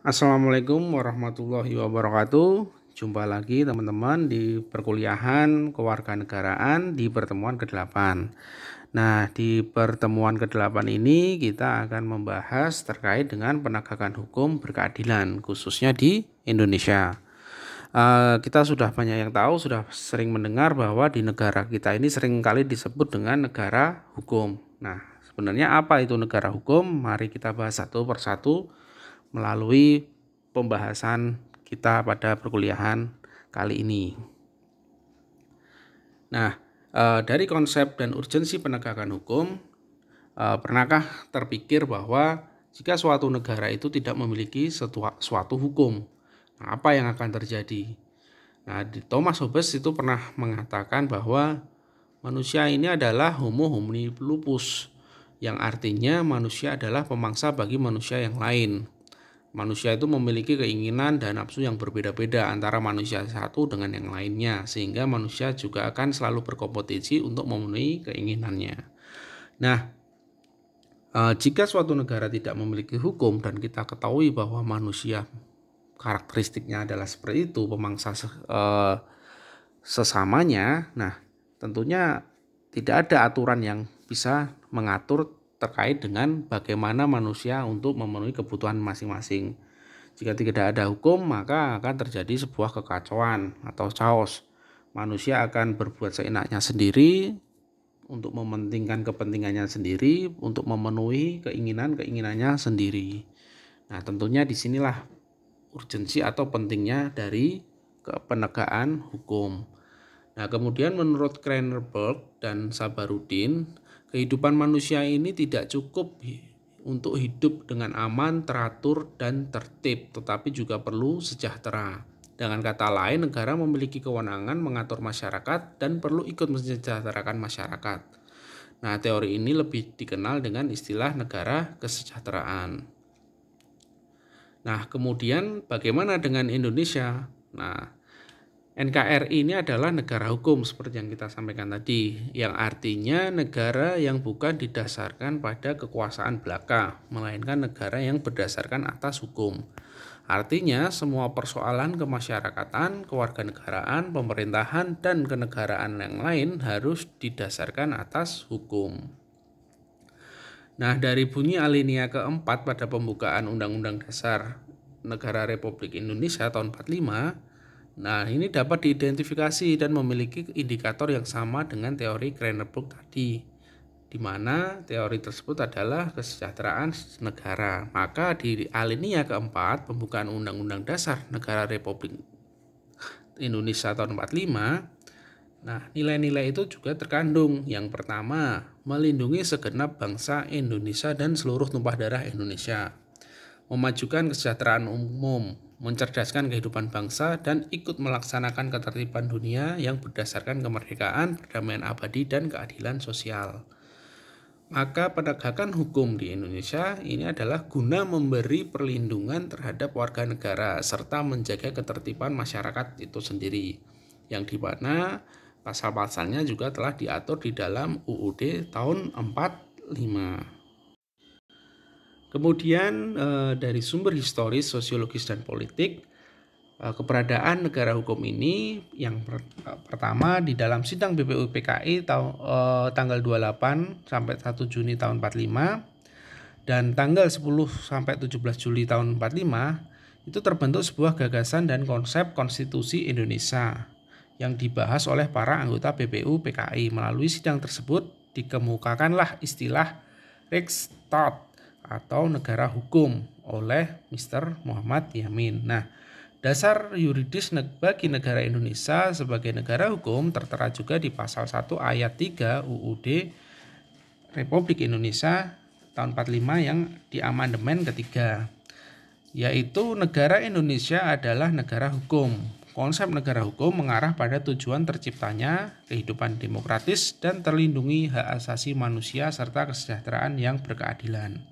Assalamualaikum warahmatullahi wabarakatuh. Jumpa lagi teman-teman di perkuliahan kewarganegaraan di pertemuan ke-8. Nah, di pertemuan ke-8 ini kita akan membahas terkait dengan penegakan hukum berkeadilan khususnya di Indonesia. Kita sudah banyak yang tahu, sudah sering mendengar bahwa di negara kita ini sering kali disebut dengan negara hukum. Nah, sebenarnya apa itu negara hukum? Mari kita bahas satu persatu melalui pembahasan kita pada perkuliahan kali ini. Nah, dari konsep dan urgensi penegakan hukum, pernahkah terpikir bahwa jika suatu negara itu tidak memiliki suatu hukum, apa yang akan terjadi? Nah, Thomas Hobbes itu pernah mengatakan bahwa manusia ini adalah homo homini lupus, yang artinya manusia adalah pemangsa bagi manusia yang lain. Manusia itu memiliki keinginan dan nafsu yang berbeda-beda antara manusia satu dengan yang lainnya, sehingga manusia juga akan selalu berkompetisi untuk memenuhi keinginannya. Nah, jika suatu negara tidak memiliki hukum dan kita ketahui bahwa manusia karakteristiknya adalah seperti itu, pemangsa sesamanya, nah tentunya tidak ada aturan yang bisa mengatur terkait dengan bagaimana manusia untuk memenuhi kebutuhan masing-masing. Jika tidak ada hukum, maka akan terjadi sebuah kekacauan atau chaos. Manusia akan berbuat seenaknya sendiri untuk mementingkan kepentingannya sendiri, untuk memenuhi keinginannya sendiri. Nah, tentunya disinilah urgensi atau pentingnya dari penegakan hukum. Nah, kemudian menurut Krenenberg dan Sabarudin, kehidupan manusia ini tidak cukup untuk hidup dengan aman, teratur, dan tertib, tetapi juga perlu sejahtera. Dengan kata lain, negara memiliki kewenangan mengatur masyarakat dan perlu ikut mensejahterakan masyarakat. Nah, teori ini lebih dikenal dengan istilah negara kesejahteraan. Nah, kemudian bagaimana dengan Indonesia? Nah, NKRI ini adalah negara hukum seperti yang kita sampaikan tadi, yang artinya negara yang bukan didasarkan pada kekuasaan belaka, melainkan negara yang berdasarkan atas hukum. Artinya semua persoalan kemasyarakatan, kewarganegaraan, pemerintahan, dan kenegaraan yang lain harus didasarkan atas hukum. Nah, dari bunyi alinea keempat pada pembukaan Undang-Undang Dasar Negara Republik Indonesia tahun 45, nah, ini dapat diidentifikasi dan memiliki indikator yang sama dengan teori Krenenberg tadi, di mana teori tersebut adalah kesejahteraan negara. Maka di alinea keempat pembukaan Undang-Undang Dasar Negara Republik Indonesia tahun 45, nah, nilai-nilai itu juga terkandung. Yang pertama, melindungi segenap bangsa Indonesia dan seluruh tumpah darah Indonesia, memajukan kesejahteraan umum, mencerdaskan kehidupan bangsa, dan ikut melaksanakan ketertiban dunia yang berdasarkan kemerdekaan, perdamaian abadi, dan keadilan sosial. Maka penegakan hukum di Indonesia ini adalah guna memberi perlindungan terhadap warga negara serta menjaga ketertiban masyarakat itu sendiri, yang dimana pasal-pasalnya juga telah diatur di dalam UUD tahun 45. Kemudian dari sumber historis, sosiologis, dan politik, keberadaan negara hukum ini yang pertama di dalam sidang BPUPKI tanggal 28 sampai 1 Juni tahun 45 dan tanggal 10 sampai 17 Juli tahun 45 itu terbentuk sebuah gagasan dan konsep konstitusi Indonesia yang dibahas oleh para anggota BPUPKI. Melalui sidang tersebut dikemukakanlah istilah Rechtsstaat atau negara hukum oleh Mr. Muhammad Yamin. Nah, dasar yuridis bagi negara Indonesia sebagai negara hukum tertera juga di pasal 1 ayat 3 UUD Republik Indonesia tahun 45 yang diamandemen ketiga, yaitu negara Indonesia adalah negara hukum. Konsep negara hukum mengarah pada tujuan terciptanya kehidupan demokratis dan terlindungi hak asasi manusia serta kesejahteraan yang berkeadilan.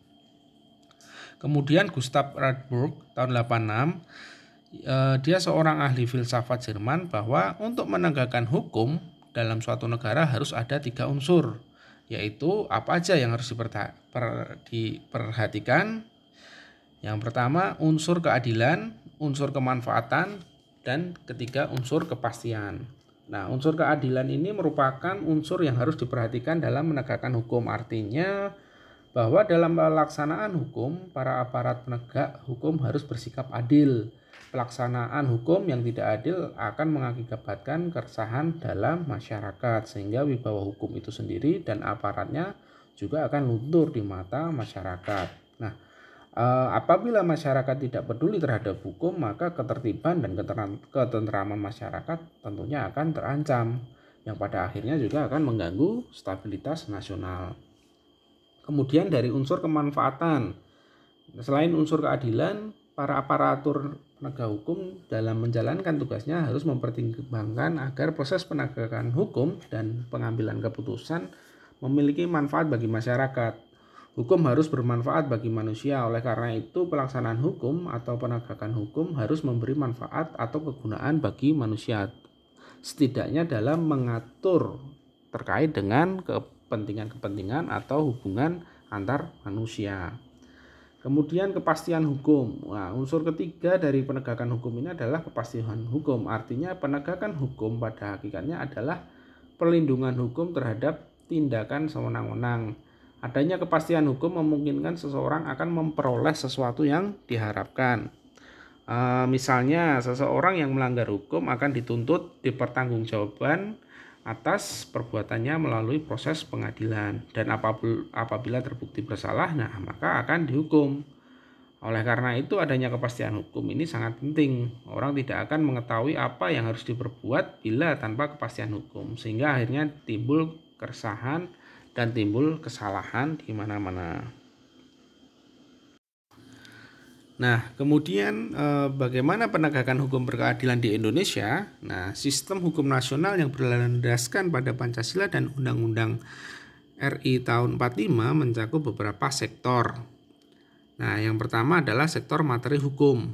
Kemudian Gustav Radberg tahun 86, dia seorang ahli filsafat Jerman bahwa untuk menegakkan hukum dalam suatu negara harus ada 3 unsur, yaitu apa aja yang harus diperhatikan. Yang pertama unsur keadilan, unsur kemanfaatan, dan ketiga unsur kepastian. Nah, unsur keadilan ini merupakan unsur yang harus diperhatikan dalam menegakkan hukum. Artinya bahwa dalam pelaksanaan hukum, para aparat penegak hukum harus bersikap adil. Pelaksanaan hukum yang tidak adil akan mengakibatkan keresahan dalam masyarakat, sehingga wibawa hukum itu sendiri dan aparatnya juga akan luntur di mata masyarakat. Nah, apabila masyarakat tidak peduli terhadap hukum, maka ketertiban dan ketentraman masyarakat tentunya akan terancam, yang pada akhirnya juga akan mengganggu stabilitas nasional. Kemudian dari unsur kemanfaatan, selain unsur keadilan, para aparatur penegak hukum dalam menjalankan tugasnya harus mempertimbangkan agar proses penegakan hukum dan pengambilan keputusan memiliki manfaat bagi masyarakat. Hukum harus bermanfaat bagi manusia, oleh karena itu pelaksanaan hukum atau penegakan hukum harus memberi manfaat atau kegunaan bagi manusia, setidaknya dalam mengatur terkait dengan kepentingan-kepentingan atau hubungan antar manusia. Kemudian kepastian hukum. Nah, unsur ketiga dari penegakan hukum ini adalah kepastian hukum. Artinya penegakan hukum pada hakikatnya adalah perlindungan hukum terhadap tindakan sewenang-wenang. Adanya kepastian hukum memungkinkan seseorang akan memperoleh sesuatu yang diharapkan. Misalnya seseorang yang melanggar hukum akan dituntut dipertanggungjawabkan atas perbuatannya melalui proses pengadilan, dan apabila terbukti bersalah, nah maka akan dihukum. Oleh karena itu adanya kepastian hukum ini sangat penting. Orang tidak akan mengetahui apa yang harus diperbuat bila tanpa kepastian hukum, sehingga akhirnya timbul keresahan dan timbul kesalahan di mana-mana. Nah, kemudian bagaimana penegakan hukum berkeadilan di Indonesia? Nah, sistem hukum nasional yang berlandaskan pada Pancasila dan Undang-Undang RI tahun 45 mencakup beberapa sektor. Nah, yang pertama adalah sektor materi hukum.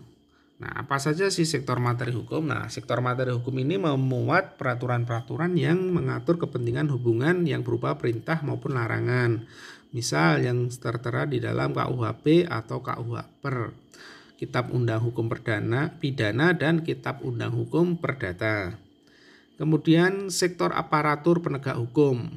Nah, apa saja sih sektor materi hukum? Nah, sektor materi hukum ini memuat peraturan-peraturan yang mengatur kepentingan hubungan yang berupa perintah maupun larangan. Misal yang tertera di dalam KUHP atau KUHPER, Kitab Undang Hukum Pidana dan Kitab Undang Hukum Perdata. Kemudian sektor aparatur penegak hukum.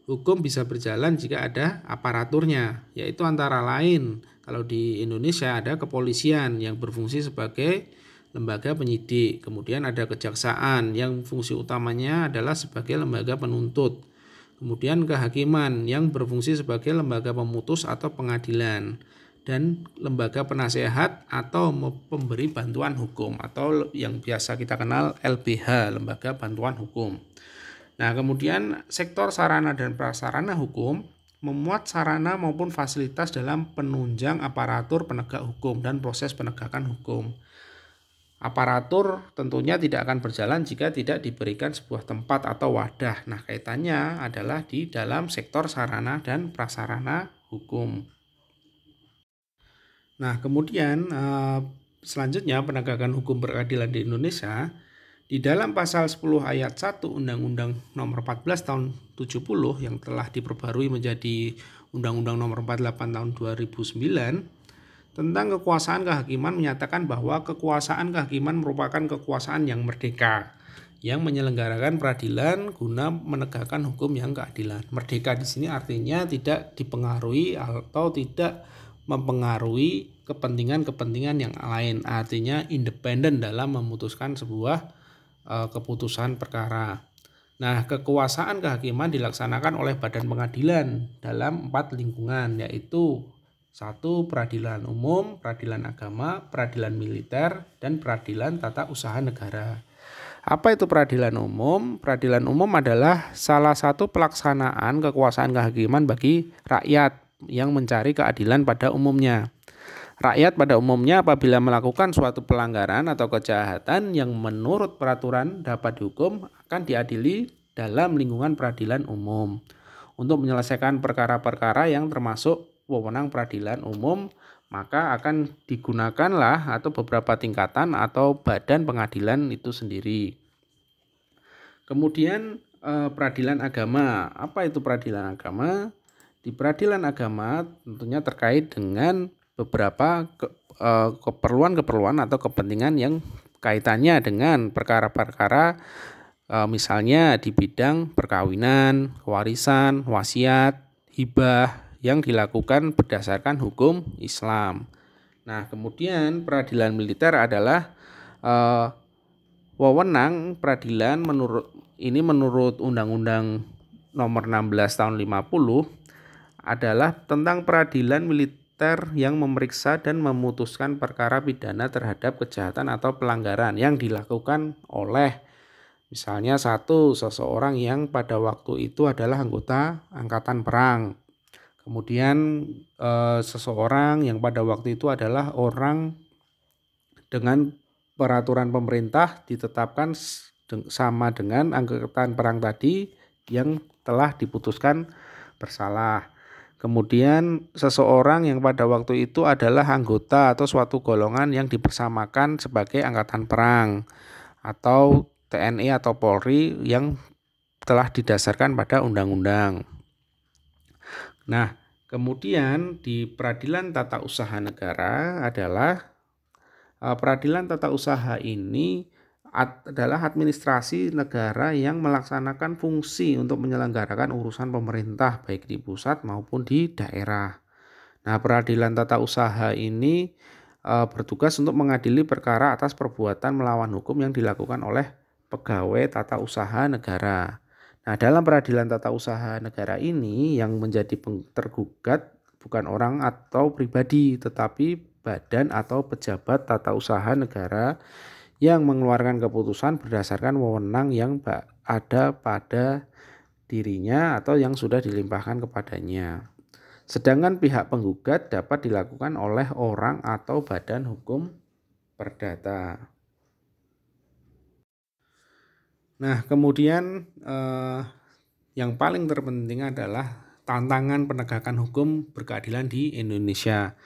Hukum bisa berjalan jika ada aparaturnya, yaitu antara lain kalau di Indonesia ada kepolisian yang berfungsi sebagai lembaga penyidik, kemudian ada kejaksaan yang fungsi utamanya adalah sebagai lembaga penuntut, kemudian kehakiman yang berfungsi sebagai lembaga pemutus atau pengadilan, dan lembaga penasehat atau pemberi bantuan hukum atau yang biasa kita kenal LBH, lembaga bantuan hukum. Nah, kemudian sektor sarana dan prasarana hukum memuat sarana maupun fasilitas dalam penunjang aparatur penegak hukum dan proses penegakan hukum. Aparatur tentunya tidak akan berjalan jika tidak diberikan sebuah tempat atau wadah. Nah, kaitannya adalah di dalam sektor sarana dan prasarana hukum. Nah, kemudian selanjutnya penegakan hukum berkeadilan di Indonesia. Di dalam pasal 10 ayat 1 Undang-Undang Nomor 14 tahun 70 yang telah diperbarui menjadi Undang-Undang Nomor 48 tahun 2009 tentang kekuasaan kehakiman menyatakan bahwa kekuasaan kehakiman merupakan kekuasaan yang merdeka yang menyelenggarakan peradilan guna menegakkan hukum yang keadilan. Merdeka di sini artinya tidak dipengaruhi atau tidak mempengaruhi kepentingan-kepentingan yang lain. Artinya independen dalam memutuskan sebuah keputusan perkara. Nah, kekuasaan kehakiman dilaksanakan oleh badan pengadilan dalam 4 lingkungan, yaitu 1. Peradilan umum, peradilan agama, peradilan militer, dan peradilan tata usaha negara. Apa itu peradilan umum? Peradilan umum adalah salah satu pelaksanaan kekuasaan kehakiman bagi rakyat yang mencari keadilan pada umumnya. Rakyat pada umumnya apabila melakukan suatu pelanggaran atau kejahatan yang menurut peraturan dapat dihukum akan diadili dalam lingkungan peradilan umum. Untuk menyelesaikan perkara-perkara yang termasuk wewenang peradilan umum, maka akan digunakanlah atau beberapa tingkatan atau badan pengadilan itu sendiri. Kemudian peradilan agama. Apa itu peradilan agama? Di peradilan agama tentunya terkait dengan beberapa keperluan-keperluan atau kepentingan yang kaitannya dengan perkara-perkara misalnya di bidang perkawinan, warisan, wasiat, hibah yang dilakukan berdasarkan hukum Islam. Nah, kemudian peradilan militer adalah wewenang peradilan menurut Undang-Undang Nomor 16 Tahun 50 adalah tentang peradilan militer yang memeriksa dan memutuskan perkara pidana terhadap kejahatan atau pelanggaran yang dilakukan oleh misalnya seseorang yang pada waktu itu adalah anggota angkatan perang. Kemudian seseorang yang pada waktu itu adalah orang dengan peraturan pemerintah ditetapkan sama dengan angkatan perang tadi yang telah diputuskan bersalah. Kemudian seseorang yang pada waktu itu adalah anggota atau suatu golongan yang dipersamakan sebagai angkatan perang atau TNI atau Polri yang telah didasarkan pada undang-undang. Nah, kemudian di peradilan tata usaha negara adalah peradilan tata usaha ini adalah administrasi negara yang melaksanakan fungsi untuk menyelenggarakan urusan pemerintah baik di pusat maupun di daerah. Nah, peradilan tata usaha ini bertugas untuk mengadili perkara atas perbuatan melawan hukum yang dilakukan oleh pegawai tata usaha negara. Nah, dalam peradilan tata usaha negara ini yang menjadi tergugat bukan orang atau pribadi, tetapi badan atau pejabat tata usaha negara yang mengeluarkan keputusan berdasarkan wewenang yang ada pada dirinya atau yang sudah dilimpahkan kepadanya. Sedangkan pihak penggugat dapat dilakukan oleh orang atau badan hukum perdata. Nah, kemudian yang paling terpenting adalah tantangan penegakan hukum berkeadilan di Indonesia.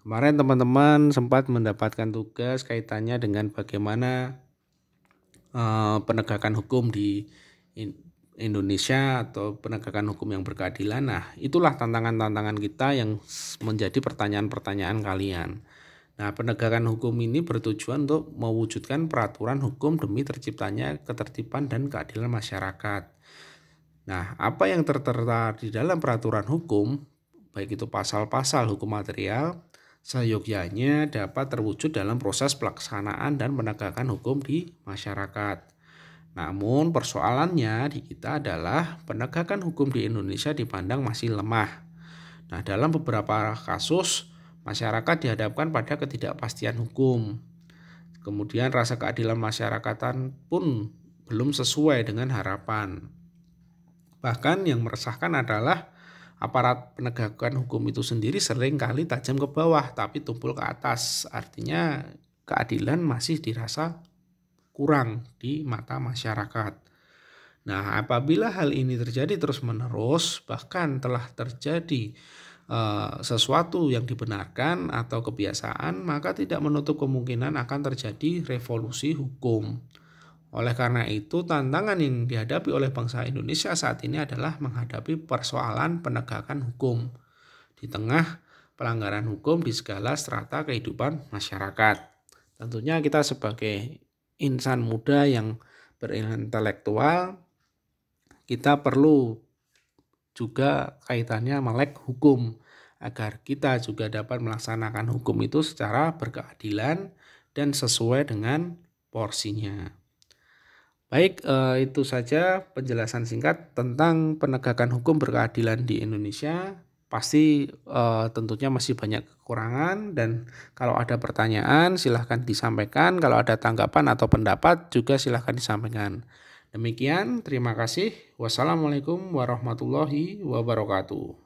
Kemarin teman-teman sempat mendapatkan tugas kaitannya dengan bagaimana penegakan hukum di Indonesia atau penegakan hukum yang berkeadilan. Nah, itulah tantangan-tantangan kita yang menjadi pertanyaan-pertanyaan kalian. Nah, penegakan hukum ini bertujuan untuk mewujudkan peraturan hukum demi terciptanya ketertiban dan keadilan masyarakat. Nah, apa yang tertera di dalam peraturan hukum, baik itu pasal-pasal hukum material, seyogyanya dapat terwujud dalam proses pelaksanaan dan penegakan hukum di masyarakat. Namun persoalannya di kita adalah penegakan hukum di Indonesia dipandang masih lemah. Nah, dalam beberapa kasus masyarakat dihadapkan pada ketidakpastian hukum. Kemudian rasa keadilan masyarakatan pun belum sesuai dengan harapan. Bahkan yang meresahkan adalah aparat penegakan hukum itu sendiri seringkali tajam ke bawah tapi tumpul ke atas. Artinya keadilan masih dirasa kurang di mata masyarakat. Nah, apabila hal ini terjadi terus-menerus, bahkan telah terjadi sesuatu yang dibenarkan atau kebiasaan, maka tidak menutup kemungkinan akan terjadi revolusi hukum. Oleh karena itu, tantangan yang dihadapi oleh bangsa Indonesia saat ini adalah menghadapi persoalan penegakan hukum di tengah pelanggaran hukum di segala strata kehidupan masyarakat. Tentunya kita sebagai insan muda yang berintelektual, kita perlu juga kaitannya melek hukum agar kita juga dapat melaksanakan hukum itu secara berkeadilan dan sesuai dengan porsinya. Baik, itu saja penjelasan singkat tentang penegakan hukum berkeadilan di Indonesia. Pasti tentunya masih banyak kekurangan dan kalau ada pertanyaan silahkan disampaikan. Kalau ada tanggapan atau pendapat juga silahkan disampaikan. Demikian, terima kasih. Wassalamualaikum warahmatullahi wabarakatuh.